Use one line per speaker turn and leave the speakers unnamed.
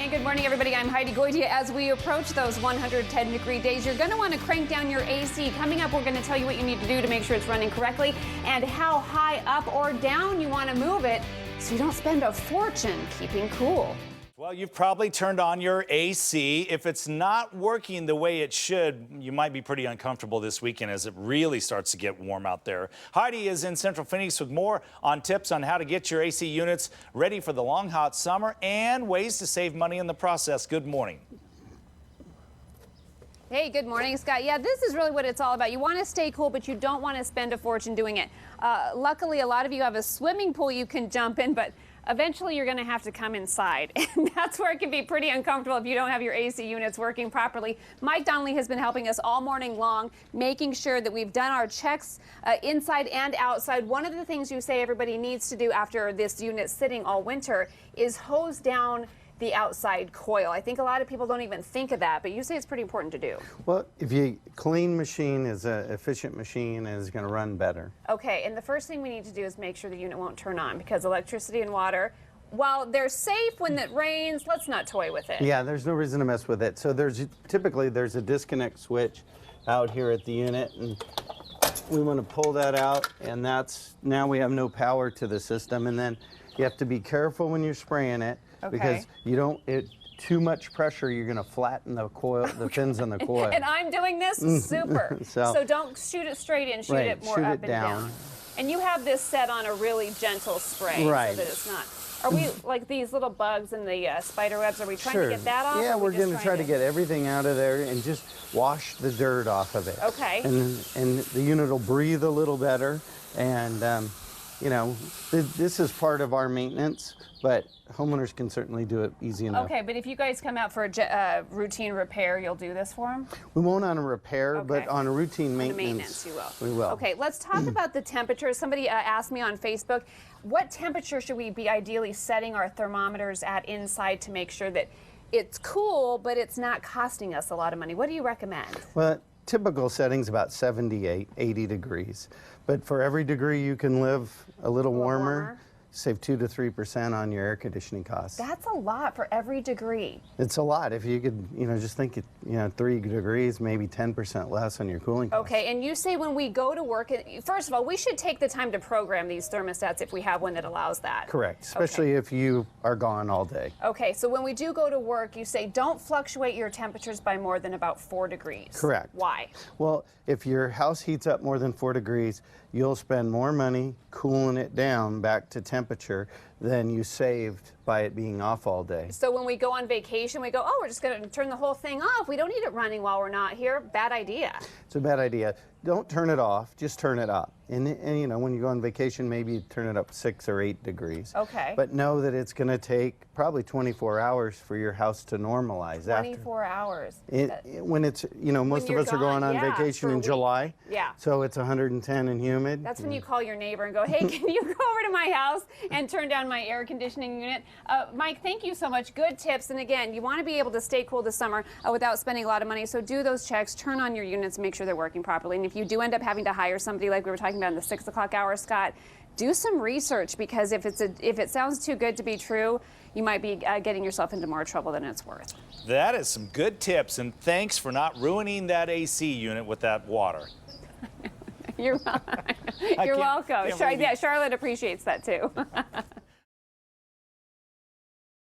And good morning, everybody. I'm Heidi Goitia. As we approach those 110-degree days, you're going to want to crank down your AC. Coming up, we're going to tell you what you need to do to make sure it's running correctly and how high up or down you want to move it so you don't spend a fortune keeping cool.
Well, you've probably turned on your AC. If it's not working the way it should, you might be pretty uncomfortable this weekend as it really starts to get warm out there. Heidi is in Central Phoenix with more on tips on how to get your AC units ready for the long, hot summer and ways to save money in the process. Good morning.
Hey, good morning, Scott. Yeah, this is really what it's all about. You want to stay cool, but you don't want to spend a fortune doing it. Luckily, a lot of you have a swimming pool you can jump in, but eventually you're going to have to come inside. And that's where it can be pretty uncomfortable if you don't have your AC units working properly. Mike Donley has been helping us all morning long, making sure that we've done our checks inside and outside. One of the things you say everybody needs to do after this unit sitting all winter is hose down the outside coil. I think a lot of people don't even think of that, but you say it's pretty important to do.
Well, if you clean machine is an efficient machine and is going to run better.
Okay, and the first thing we need to do is make sure the unit won't turn on because electricity and water, while they're safe when it rains, let's not toy with it.
Yeah, there's no reason to mess with it. So typically there's a disconnect switch out here at the unit, and we want to pull that out, and now we have no power to the system. And then you have to be careful when you're spraying it.
Okay.
Because too much pressure, you're going to flatten the coil, the fins on the coil.
And I'm doing this super. So don't shoot it straight in, shoot it more up and down. And you have this set on a really gentle spray so that it's not. Are we like these little bugs and the spider webs? Are we trying to get that off?
Yeah, we're going to try to get everything out of there and just wash the dirt off of it.
Okay.
And the unit will breathe a little better. And you know, this is part of our maintenance, but homeowners can certainly do it easy enough.
Okay, but if you guys come out for a routine repair, you'll do this for them?
We won't on a repair, but on a routine maintenance,
you will.
We will.
Okay, let's talk about the temperature. Somebody asked me on Facebook, what temperature should we be ideally setting our thermometers at inside to make sure that it's cool, but it's not costing us a lot of money? What do you recommend?
Well, typical setting's about 78, 80 degrees. But for every degree you can live a little warmer, save 2 to 3% on your air conditioning costs.
That's a lot for every degree.
It's a lot. If you could, just think, 3 degrees, maybe 10% less on your cooling costs.
Okay, and you say when we go to work, first of all, we should take the time to program these thermostats if we have one that allows that.
Correct, especially if you are gone all day.
Okay, so when we do go to work, you say don't fluctuate your temperatures by more than about 4 degrees.
Correct.
Why?
Well, if your house heats up more than 4 degrees, you'll spend more money cooling it down back to temperature than you saved by it being off all day.
So when we go on vacation, we go, oh, we're just going to turn the whole thing off. We don't need it running while we're not here. Bad idea.
It's a bad idea. Don't turn it off, just turn it up. And when you go on vacation, maybe you turn it up 6 or 8 degrees.
Okay.
But know that it's going to take probably 24 hours for your house to normalize.
24 hours.
When it's, most of us are going on vacation in July.
Yeah.
So it's 110 and humid.
That's when you call your neighbor and go, hey, can you go over to my house and turn down my air conditioning unit? Mike, thank you so much. Good tips. And again, you want to be able to stay cool this summer without spending a lot of money. So do those checks, turn on your units, make sure they're working properly. And if you do end up having to hire somebody like we were talking about in the 6 o'clock hour, Scott, do some research, because if it sounds too good to be true, you might be getting yourself into more trouble than it's worth.
That is some good tips, and thanks for not ruining that AC unit with that water.
You're welcome. Yeah, Charlotte appreciates that too.